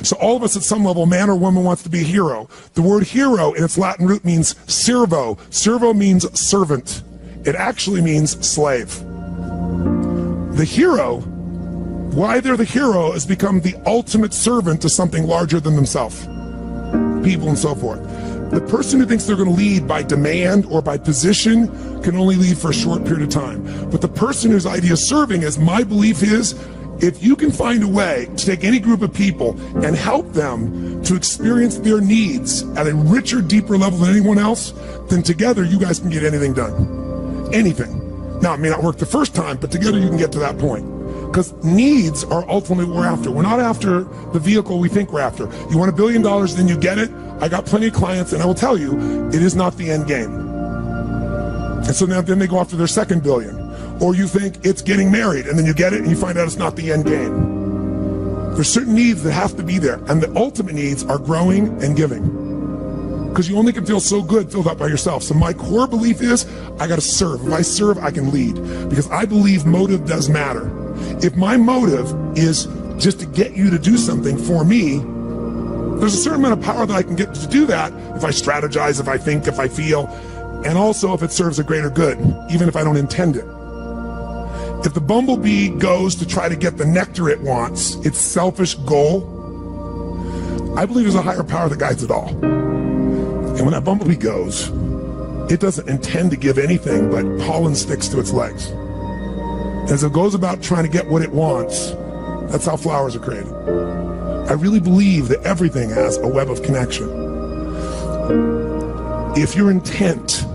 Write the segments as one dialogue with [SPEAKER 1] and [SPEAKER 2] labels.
[SPEAKER 1] So all of us at some level, man or woman, wants to be a hero. The word hero in its Latin root means servo. Servo means servant. It actually means slave. The hero, why they're the hero, is become the ultimate servant to something larger than themselves, people and so forth. The person who thinks they're going to lead by demand or by position can only lead for a short period of time. But the person whose idea of serving is, my belief is, if you can find a way to take any group of people and help them to experience their needs at a richer, deeper level than anyone else, then together you guys can get anything done. Anything. Now, it may not work the first time, but together you can get to that point. Because needs are ultimately what we're after. We're not after the vehicle we think we're after. You want $1 billion, then you get it. I got plenty of clients, and I will tell you, it is not the end game. And so now then they go after their second billion. Or you think it's getting married, and then you get it, and you find out it's not the end game. There's certain needs that have to be there, and the ultimate needs are growing and giving. Because you only can feel so good filled up by yourself. So my core belief is, I gotta serve. If I serve, I can lead. Because I believe motive does matter. If my motive is just to get you to do something for me, there's a certain amount of power that I can get to do that if I strategize, if I think, if I feel, and also if it serves a greater good, even if I don't intend it. If the bumblebee goes to try to get the nectar it wants, its selfish goal, I believe there's a higher power that guides it all. And when that bumblebee goes, it doesn't intend to give anything but pollen sticks to its legs. As it goes about trying to get what it wants, that's how flowers are created. I really believe that everything has a web of connection. If your intent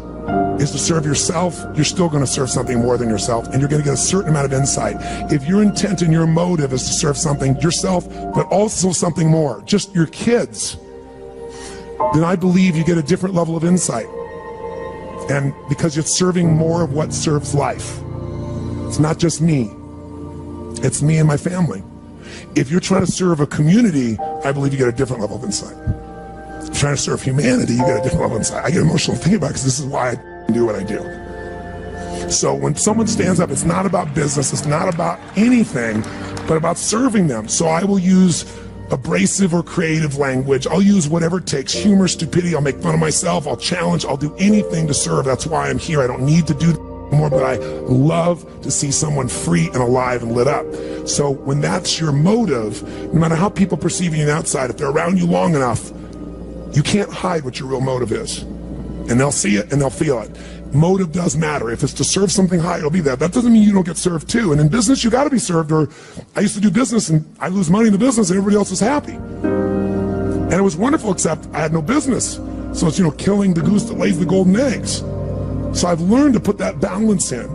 [SPEAKER 1] is to serve yourself, you're still going to serve something more than yourself, and you're going to get a certain amount of insight. If your intent and your motive is to serve something, yourself, but also something more, just your kids, then I believe you get a different level of insight. And because you're serving more of what serves life. It's not just me. It's me and my family. If you're trying to serve a community, I believe you get a different level of insight. If you're trying to serve humanity, you get a different level of insight. I get emotional thinking about it because this is why I do what I do. So when someone stands up, it's not about business, it's not about anything, but about serving them. So I will use abrasive or creative language. I'll use whatever it takes, humor, stupidity. I'll make fun of myself. I'll challenge. I'll do anything to serve. That's why I'm here. I don't need to do more, but I love to see someone free and alive and lit up. So when that's your motive, no matter how people perceive you on the outside, if they're around you long enough, you can't hide what your real motive is. And they'll see it and they'll feel it. Motive does matter. If it's to serve something high, it'll be there. That doesn't mean you don't get served too. And in business, you got to be served. Or I used to do business and I lose money in the business and everybody else was happy. And it was wonderful, except I had no business. So it's, killing the goose that lays the golden eggs. So I've learned to put that balance in.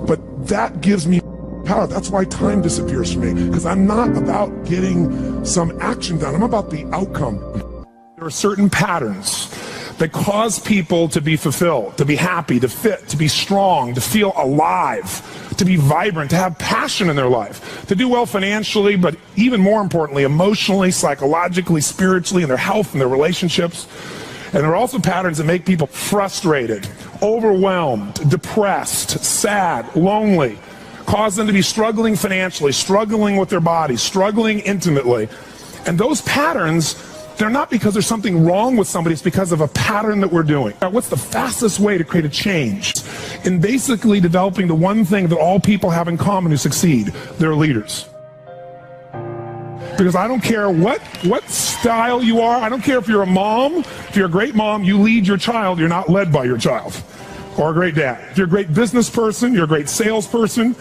[SPEAKER 1] But that gives me power. That's why time disappears for me. Because I'm not about getting some action done. I'm about the outcome. There are certain patterns that cause people to be fulfilled, to be happy, to fit, to be strong, to feel alive, to be vibrant, to have passion in their life, to do well financially, but even more importantly, emotionally, psychologically, spiritually, in their health and their relationships. And there are also patterns that make people frustrated, overwhelmed, depressed, sad, lonely, cause them to be struggling financially, struggling with their bodies, struggling intimately. And those patterns, they're not because there's something wrong with somebody, it's because of a pattern that we're doing. Now, what's the fastest way to create a change? In basically developing the one thing that all people have in common who succeed, they're leaders. Because I don't care what style you are, I don't care if you're a mom, if you're a great mom, you lead your child, you're not led by your child. Or a great dad. If you're a great business person, you're a great salesperson,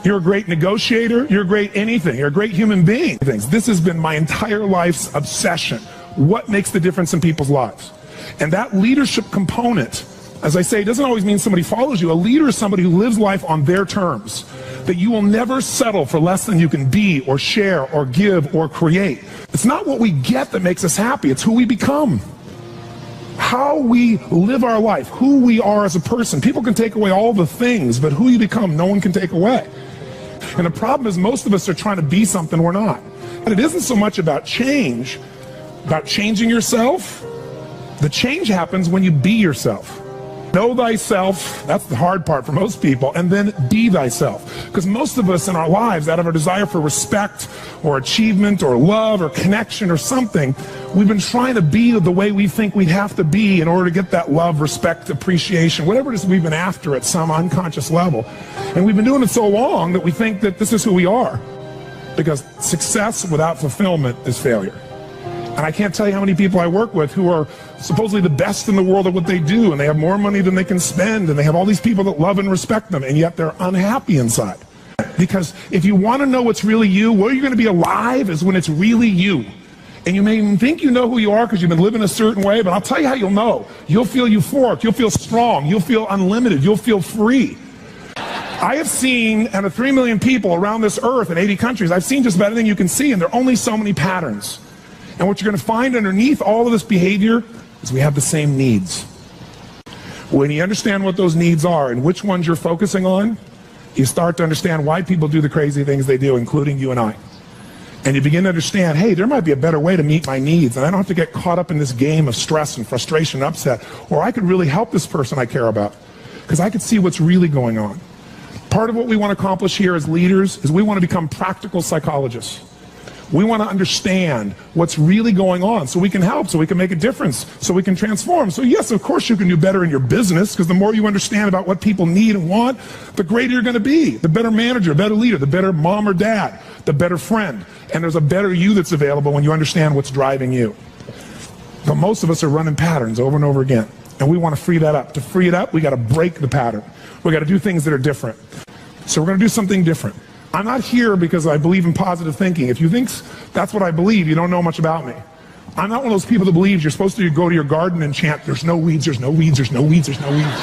[SPEAKER 1] you're a great negotiator, you're a great anything, you're a great human being. This has been my entire life's obsession. What makes the difference in people's lives? And that leadership component, as I say, doesn't always mean somebody follows you. A leader is somebody who lives life on their terms. That you will never settle for less than you can be or share or give or create. It's not what we get that makes us happy, it's who we become. How we live our life, who we are as a person. People can take away all the things, but who you become, no one can take away. And the problem is most of us are trying to be something we're not. And it isn't so much about change, about changing yourself. The change happens when you be yourself. Know thyself, that's the hard part for most people, and then be thyself. Because most of us in our lives, out of our desire for respect or achievement or love or connection or something, we've been trying to be the way we think we'd have to be in order to get that love, respect, appreciation, whatever it is we've been after at some unconscious level. And we've been doing it so long that we think that this is who we are. Because success without fulfillment is failure. And I can't tell you how many people I work with who are supposedly the best in the world at what they do, and they have more money than they can spend, and they have all these people that love and respect them, and yet they're unhappy inside. Because if you want to know what's really you, where you're going to be alive is when it's really you. And you may even think you know who you are because you've been living a certain way, but I'll tell you how you'll know. You'll feel euphoric, you'll feel strong, you'll feel unlimited, you'll feel free. I have seen, out of 3 million people around this earth in 80 countries, I've seen just about everything you can see, and there are only so many patterns. And what you're going to find underneath all of this behavior is we have the same needs. When you understand what those needs are and which ones you're focusing on, you start to understand why people do the crazy things they do, including you and I. And you begin to understand, hey, there might be a better way to meet my needs, and I don't have to get caught up in this game of stress and frustration and upset, or I could really help this person I care about, because I could see what's really going on. Part of what we want to accomplish here as leaders is we want to become practical psychologists. We want to understand what's really going on so we can help, so we can make a difference, so we can transform. So yes, of course you can do better in your business, because the more you understand about what people need and want, the greater you're going to be. The better manager, better leader, the better mom or dad, the better friend. And there's a better you that's available when you understand what's driving you. But most of us are running patterns over and over again. And we want to free that up. To free it up, we got to break the pattern. We got to do things that are different. So we're going to do something different. I'm not here because I believe in positive thinking. If you think that's what I believe, you don't know much about me. I'm not one of those people that believes you're supposed to go to your garden and chant, there's no weeds, there's no weeds, there's no weeds, there's no weeds.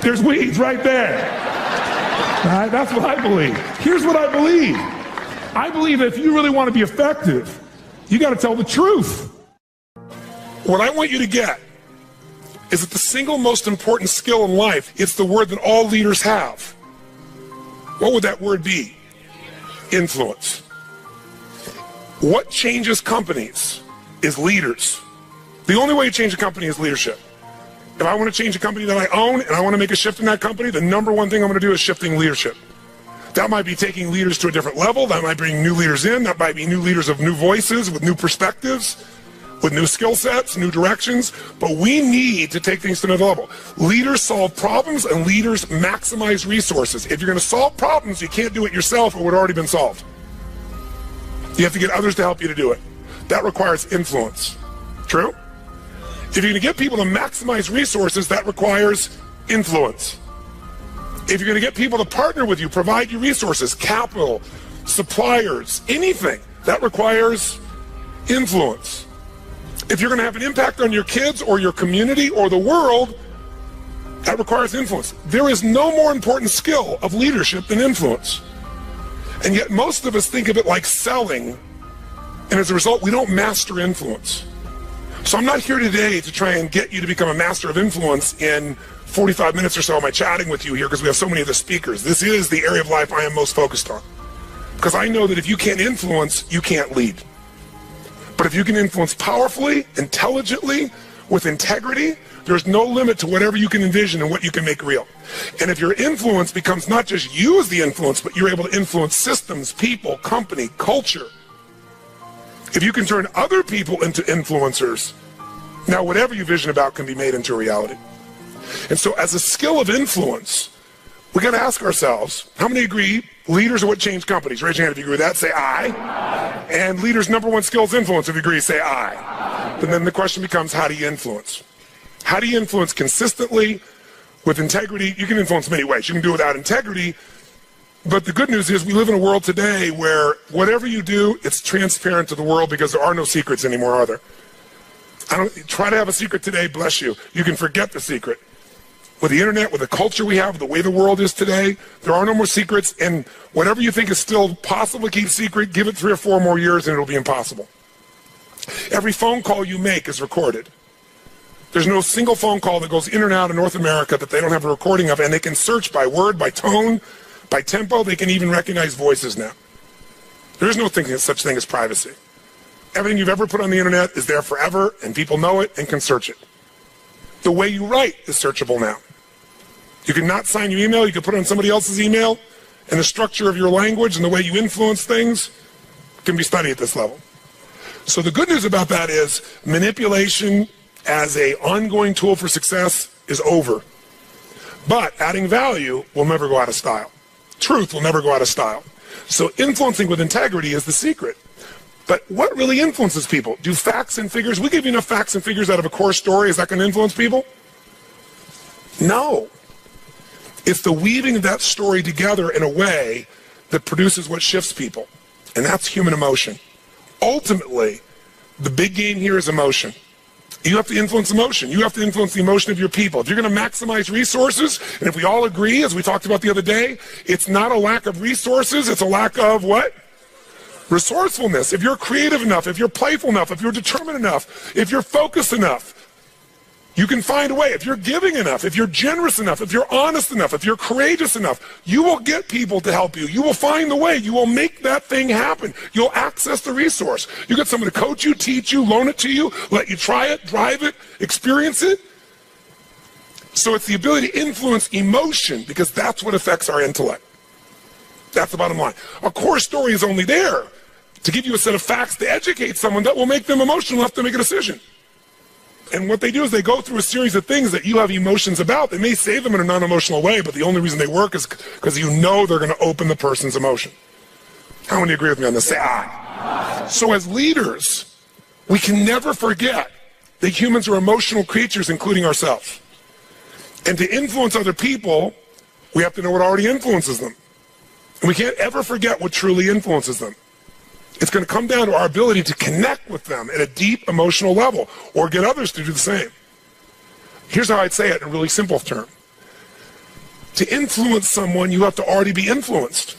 [SPEAKER 1] There's weeds right there. All right, that's what I believe. Here's what I believe. I believe that if you really want to be effective, you got to tell the truth. What I want you to get is that the single most important skill in life, it's the word that all leaders have. What would that word be? Influence. What changes companies is leaders. The only way you change a company is leadership. If I want to change a company that I own and I want to make a shift in that company, the number one thing I'm going to do is shifting leadership. That might be taking leaders to a different level. That might bring new leaders in. That might be new leaders of new voices with new perspectives, with new skill sets, new directions. But we need to take things to another level. Leaders solve problems and leaders maximize resources. If you're going to solve problems, you can't do it yourself. It would have already been solved. You have to get others to help you to do it. That requires influence. True? If you're going to get people to maximize resources, that requires influence. If you're going to get people to partner with you, provide you resources, capital, suppliers, anything, that requires influence. If you're going to have an impact on your kids or your community or the world, that requires influence. There is no more important skill of leadership than influence. And yet most of us think of it like selling, and as a result, we don't master influence. So I'm not here today to try and get you to become a master of influence in 45 minutes or so of my chatting with you here, because we have so many of the speakers. This is the area of life I am most focused on. Because I know that if you can't influence, you can't lead. But if you can influence powerfully, intelligently, with integrity, there's no limit to whatever you can envision and what you can make real. And if your influence becomes not just you as the influence, but you're able to influence systems, people, company, culture. If you can turn other people into influencers, now whatever you vision about can be made into reality. And so as a skill of influence, we got to ask ourselves, how many agree leaders are what change companies? Raise your hand if you agree with that, say aye. And leaders' number one skill is influence. If you agree, say aye. And then the question becomes, how do you influence? How do you influence consistently with integrity? You can influence many ways. You can do it without integrity. But the good news is we live in a world today where whatever you do, it's transparent to the world, because there are no secrets anymore, are there? Try to have a secret today, bless you. You can forget the secret. With the internet, with the culture we have, the way the world is today, there are no more secrets, and whatever you think is still possible to keep secret, give it 3 or 4 more years and it'll be impossible. Every phone call you make is recorded. There's no single phone call that goes in and out of North America that they don't have a recording of, and they can search by word, by tone, by tempo. They can even recognize voices now. There is no such thing as privacy. Everything you've ever put on the internet is there forever, and people know it and can search it. The way you write is searchable now. You can not sign your email, you can put it on somebody else's email, and the structure of your language and the way you influence things can be studied at this level. So the good news about that is manipulation as an ongoing tool for success is over. But adding value will never go out of style. Truth will never go out of style. So influencing with integrity is the secret. But what really influences people? Do facts and figures, we give you enough facts and figures out of a core story, is that going to influence people? No. It's the weaving of that story together in a way that produces what shifts people. And that's human emotion. Ultimately, the big game here is emotion. You have to influence emotion. You have to influence the emotion of your people. If you're going to maximize resources, and if we all agree, as we talked about the other day, it's not a lack of resources, it's a lack of what? Resourcefulness. If you're creative enough, if you're playful enough, if you're determined enough, if you're focused enough, you can find a way. If you're giving enough, if you're generous enough, if you're honest enough, if you're courageous enough, you will get people to help you. You will find the way. You will make that thing happen. You'll access the resource. You get someone to coach you, teach you, loan it to you, let you try it, drive it, experience it. So it's the ability to influence emotion, because that's what affects our intellect. That's the bottom line. A core story is only there to give you a set of facts to educate someone that will make them emotional enough to make a decision. And what they do is they go through a series of things that you have emotions about. They may say them in a non-emotional way, but the only reason they work is because you know they're going to open the person's emotion. How many agree with me on this? Say aye. So as leaders, we can never forget that humans are emotional creatures, including ourselves. And to influence other people, we have to know what already influences them. And we can't ever forget what truly influences them. It's going to come down to our ability to connect with them at a deep emotional level, or get others to do the same. Here's how I'd say it in a really simple term. To influence someone, you have to already be influenced.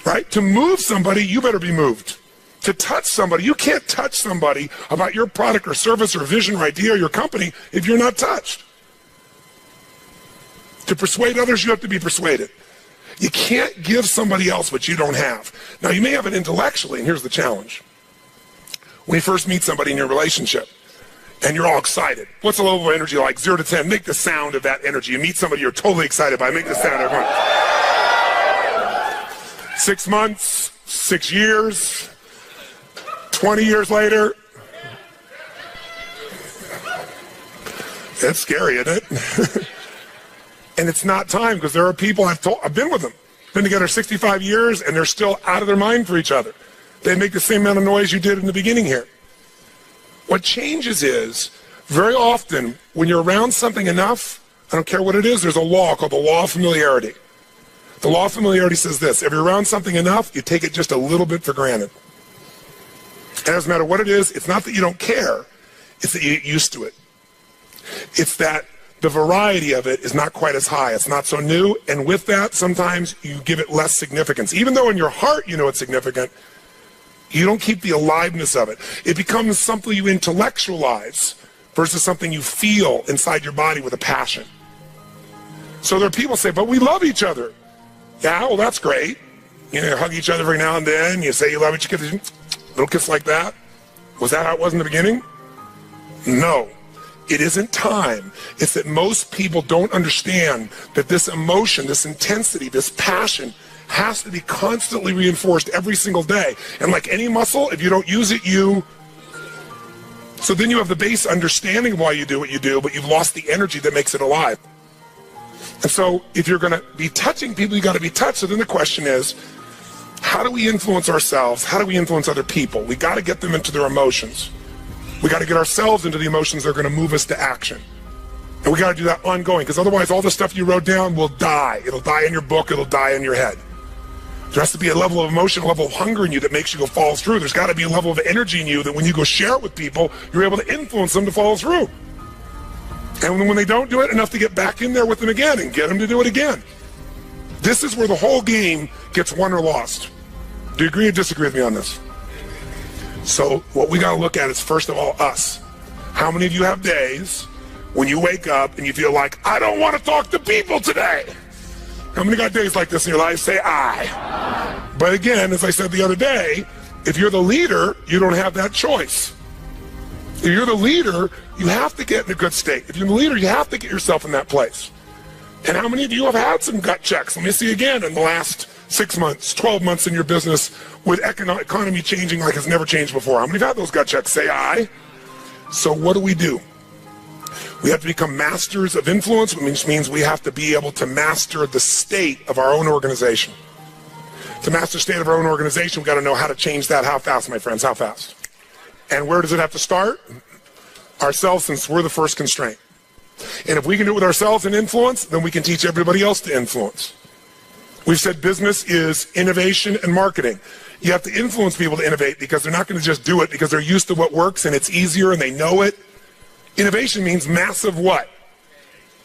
[SPEAKER 1] Right? To move somebody, you better be moved. To touch somebody, you can't touch somebody about your product or service or vision or idea or your company if you're not touched. To persuade others, you have to be persuaded. You can't give somebody else what you don't have. Now, you may have it intellectually, and here's the challenge. When you first meet somebody in your relationship, and you're all excited, what's the level of energy like? 0 to 10, make the sound of that energy. You meet somebody you're totally excited by, make the sound, everyone. 6 months, 6 years, 20 years later. It's scary, isn't it? And it's not time, because there are people I've been with them, been together 65 years, and they're still out of their mind for each other. They make the same amount of noise you did in the beginning here. What changes is, very often, when you're around something enough, I don't care what it is, there's a law called the law of familiarity. The law of familiarity says this: if you're around something enough, you take it just a little bit for granted. And it doesn't matter what it is, it's not that you don't care, it's that you get used to it. It's that the variety of it is not quite as high. It's not so new, and with that, sometimes you give it less significance. Even though in your heart you know it's significant, you don't keep the aliveness of it. It becomes something you intellectualize versus something you feel inside your body with a passion. So there are people who say, but we love each other. Yeah, well, that's great. You know, hug each other every now and then. You say you love each other. Little kiss like that. Was that how it was in the beginning? No. It isn't time. It's that most people don't understand that this emotion, this intensity, this passion has to be constantly reinforced every single day. And like any muscle, if you don't use it, so then you have the base understanding of why you do what you do, but you've lost the energy that makes it alive. And so if you're going to be touching people, you got to be touched. So then the question is, how do we influence ourselves? How do we influence other people? We got to get them into their emotions. We got to get ourselves into the emotions that are going to move us to action. And we got to do that ongoing, because otherwise all the stuff you wrote down will die. It'll die in your book. It'll die in your head. There has to be a level of emotion, a level of hunger in you that makes you go follow through. There's got to be a level of energy in you that when you go share it with people, you're able to influence them to follow through. And when they don't do it, enough to get back in there with them again and get them to do it again. This is where the whole game gets won or lost. Do you agree or disagree with me on this? So what we got to look at is, first of all, us. How many of you have days when you wake up and you feel like, I don't want to talk to people today? How many got days like this in your life? Say aye. But again, as I said the other day, if you're the leader, you don't have that choice. If you're the leader, you have to get in a good state. If you're the leader, you have to get yourself in that place. And how many of you have had some gut checks? Let me see again in the last 6 months, 12 months in your business with economy changing like it's never changed before. How many have had those gut checks? Say aye. So what do? We have to become masters of influence, which means we have to be able to master the state of our own organization. To master the state of our own organization, we've got to know how to change that. How fast, my friends? How fast? And where does it have to start? Ourselves, since we're the first constraint. And if we can do it with ourselves and influence, then we can teach everybody else to influence. We've said business is innovation and marketing. You have to influence people to innovate because they're not going to just do it because they're used to what works and it's easier and they know it. Innovation means massive what?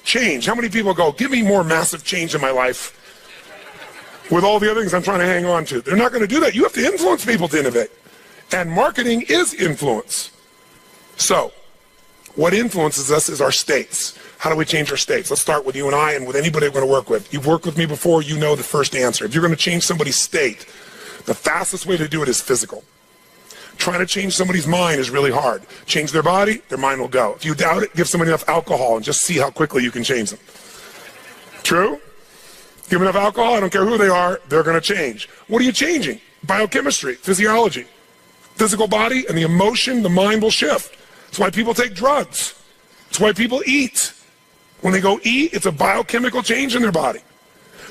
[SPEAKER 1] Change. How many people go, give me more massive change in my life with all the other things I'm trying to hang on to? They're not going to do that. You have to influence people to innovate. And marketing is influence. So, what influences us is our states. How do we change our states? Let's start with you and I and with anybody we're going to work with. You've worked with me before, you know the first answer. If you're going to change somebody's state, the fastest way to do it is physical. Trying to change somebody's mind is really hard. Change their body, their mind will go. If you doubt it, give somebody enough alcohol and just see how quickly you can change them. True? Give them enough alcohol, I don't care who they are, they're going to change. What are you changing? Biochemistry, physiology. Physical body and the emotion, the mind will shift. That's why people take drugs. It's why people eat. When they go eat, it's a biochemical change in their body.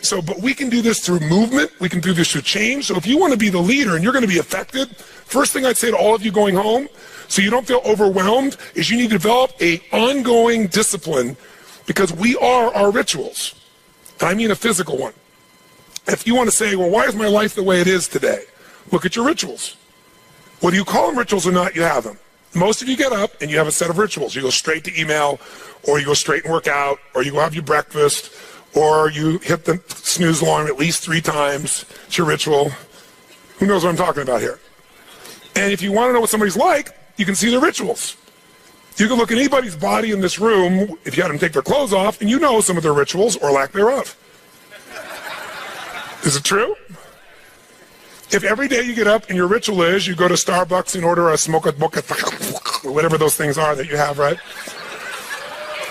[SPEAKER 1] So, but we can do this through movement. We can do this through change. So if you want to be the leader and you're going to be affected, first thing I'd say to all of you going home, so you don't feel overwhelmed, is you need to develop an ongoing discipline because we are our rituals. And I mean a physical one. If you want to say, well, why is my life the way it is today? Look at your rituals. Whether you call them rituals or not, you have them. Most of you get up and you have a set of rituals. You go straight to email, or you go straight and work out, or you go have your breakfast, or you hit the snooze alarm at least 3 times. It's your ritual. Who knows what I'm talking about here? And if you want to know what somebody's like, you can see their rituals. You can look at anybody's body in this room, if you had them take their clothes off, and you know some of their rituals or lack thereof. Is it true? If every day you get up and your ritual is you go to Starbucks and order a smoke mocha, whatever those things are that you have, right?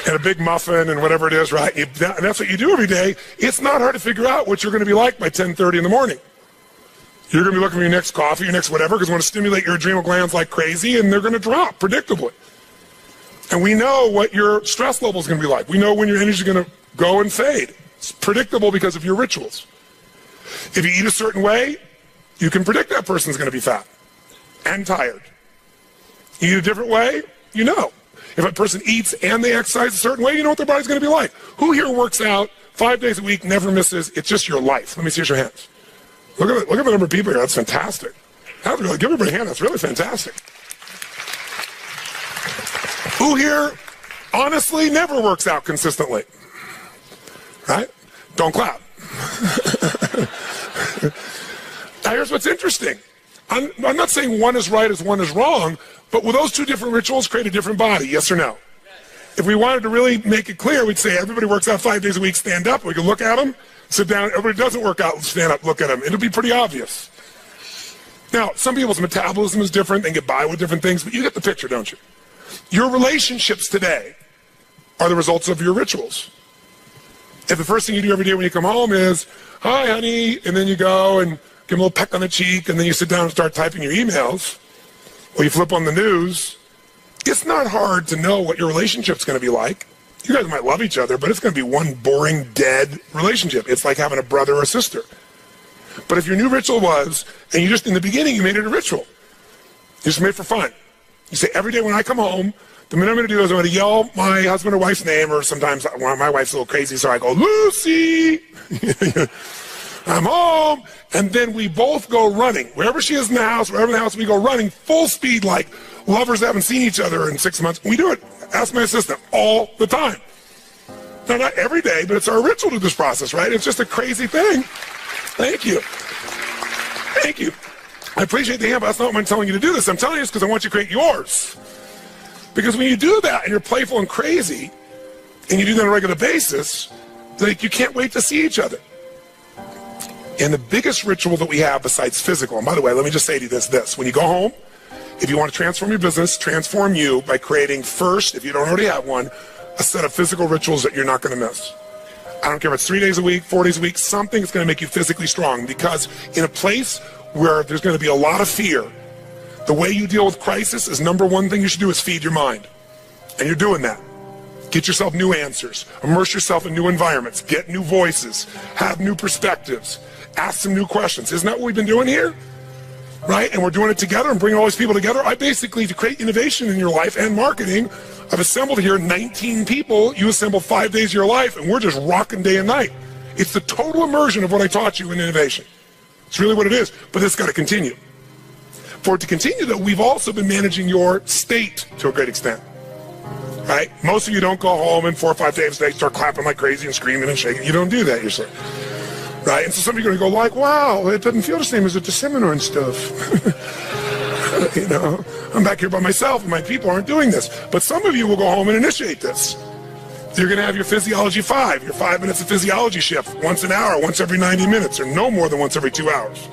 [SPEAKER 1] And a big muffin and whatever it is, right? And that's what you do every day. It's not hard to figure out what you're going to be like by 10:30 in the morning. You're going to be looking for your next coffee, your next whatever, because you want to stimulate your adrenal glands like crazy, and they're going to drop predictably. And we know what your stress level is going to be like. We know when your energy is going to go and fade. It's predictable because of your rituals. If you eat a certain way, you can predict that person's going to be fat and tired. You eat a different way, you know. If a person eats and they exercise a certain way, you know what their body's going to be like. Who here works out 5 days a week, never misses? It's just your life. Let me see your hands. Look at the number of people here. That's fantastic. Give everybody a hand. That's really fantastic. Who here honestly never works out consistently? Right? Don't clap. Now here's what's interesting. I'm not saying one is right as one is wrong, but will those 2 different rituals create a different body, yes or no? If we wanted to really make it clear, we'd say everybody works out 5 days a week, stand up. We can look at them, sit down. Everybody doesn't work out, stand up, look at them. It'll be pretty obvious. Now, some people's metabolism is different. They get by with different things, but you get the picture, don't you? Your relationships today are the results of your rituals. If the first thing you do every day when you come home is, hi, honey, and then you go and give them a little peck on the cheek, and then you sit down and start typing your emails, or you flip on the news, it's not hard to know what your relationship's going to be like. You guys might love each other, but it's going to be one boring, dead relationship. It's like having a brother or a sister. But if your new ritual was, and you just, in the beginning, you made it a ritual. You just made it for fun. You say, every day when I come home, the minute I'm going to do is I'm going to yell my husband or wife's name, or sometimes my wife's a little crazy, so I go, Lucy! I'm home, and then we both go running. Wherever she is in the house, wherever in the house, we go running full speed like lovers that haven't seen each other in 6 months. We do it. Ask my assistant all the time. Now, not every day, but it's our ritual to this process, right? It's just a crazy thing. Thank you. Thank you. I appreciate the hand, but that's not why I'm telling you to do this. I'm telling you this because I want you to create yours. Because when you do that and you're playful and crazy, and you do that on a regular basis, like you can't wait to see each other. And the biggest ritual that we have besides physical, and by the way, let me just say to you this, when you go home, If you want to transform your business, transform you by creating first, if you don't already have one, a set of physical rituals that you're not going to miss. I don't care if it's 3 days a week, 4 days a week, something that's going to make you physically strong, because in a place where there's going to be a lot of fear, the way you deal with crisis is number one thing you should do is feed your mind. And you're doing that. Get yourself new answers. Immerse yourself in new environments. Get new voices. Have new perspectives. Ask some new questions. Isn't that what we've been doing here? Right? And we're doing it together and bringing all these people together. I basically, to create innovation in your life and marketing, I've assembled here 19 people. You assemble 5 days of your life, and we're just rocking day and night. It's the total immersion of what I taught you in innovation. It's really what it is, but it's got to continue. For it to continue, though, we've also been managing your state to a great extent. Right? Most of you don't go home and 4 or 5 days a day start clapping like crazy and screaming and shaking. You don't do that yourself. Right? And so some of you are going to go like, wow, it doesn't feel the same as at the seminar and stuff. You know, I'm back here by myself and my people aren't doing this. But some of you will go home and initiate this. You're going to have your physiology 5, your 5 minutes of physiology shift, once an hour, once every 90 minutes, or no more than once every 2 hours.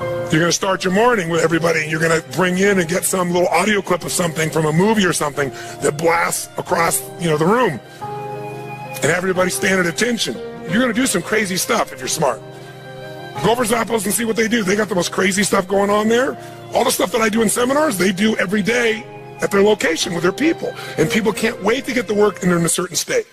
[SPEAKER 1] You're going to start your morning with everybody, and you're going to bring in and get some little audio clip of something from a movie or something that blasts across, the room, and have everybody stand at attention. You're going to do some crazy stuff if you're smart. Go over Zappos and see what they do. They got the most crazy stuff going on there. All the stuff that I do in seminars, they do every day at their location with their people. And people can't wait to get to work and they're in a certain state.